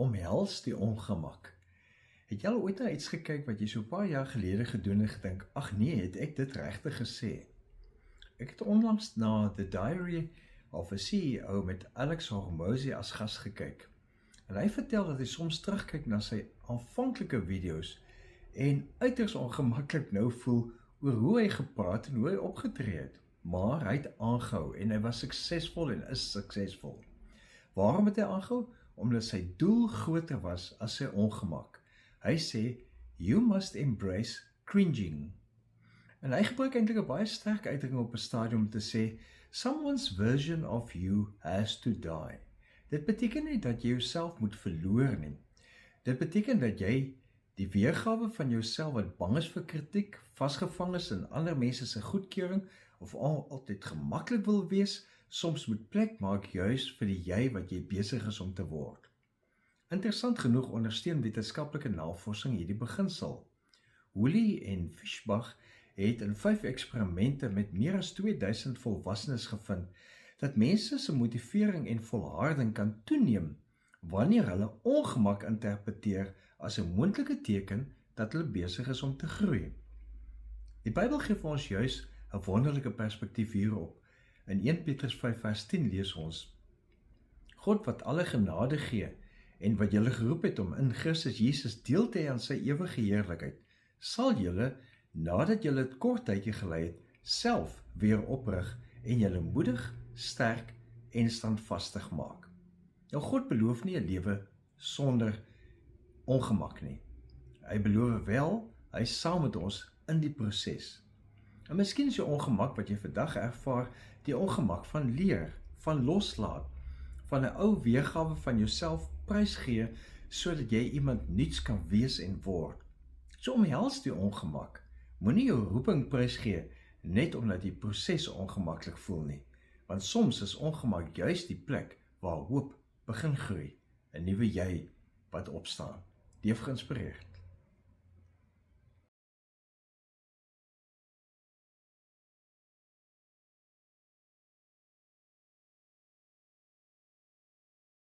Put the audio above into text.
Omhels die ongemak. Het jy al ooit na iets gekyk wat jy so 'n paar jaar gelede gedoen en gedink, ag nee, het ek dit regtig gesê? Ek het onlangs na The Diary of a CEO met Alex Hormozi as gas gekyk. En hy vertel dat hy soms terugkyk na sy aanvanklike video's en uiters ongemaklik nou voel oor hoe hy gepraat en hoe hy opgetree het. Maar hy het aangehou en hy was suksesvol en is suksesvol. Waarom het hy aangehou? Omdat sy doel groter was as sy ongemak. Hy sê, you must embrace cringing. En hy gebruik eintlik 'n baie sterk uitdrukking op 'n stadium om te sê, someone's version of you has to die. Dit beteken nie dat jy jouself moet verloor nie. Dit beteken dat jy die weergawe van jouself wat bang is vir kritiek, vasgevang is in ander mense se goedkeuring of altyd gemaklik wil wees, soms moet plek maak juis vir die jy wat jy besig is om te word. Interessant genoeg ondersteun wetenskaplike navorsing hierdie beginsel. Woolley en Fishbach het in 5 eksperimente met meer as 2000 volwassenes gevind dat mense se motivering en volharding kan toeneem wanneer hulle ongemak interpreteer as 'n moontlike teken dat hulle besig is om te groei. Die Bybel gee vir ons juis 'n wonderlike perspektief hierop. In 1 Petrus 5 vers 10 lees ons: God wat alle genade gee en wat julle geroep het om in Christus Jesus deel te hê aan sy ewige heerlikheid, sal julle, nadat julle 'n kort tydjie gelei het, self weer oprig en julle moedig, sterk en standvastig maak. Nou God beloof nie 'n lewe sonder ongemak nie. Hy beloof wel, hy is saam met ons in die proses. En miskien is die ongemak wat jy vandag ervaar, die ongemak van leer, van loslaat, van 'n ou weergawe van jouself prysgee, sodat jy iemand nuuts kan wees en word. So omhels die ongemak. Moenie jou roeping prysgee, net omdat die proses ongemaklik voel nie. Want soms is ongemak juis die plek waar hoop begin groei, 'n nuwe jy wat opstaan. Leef geïnspireerd.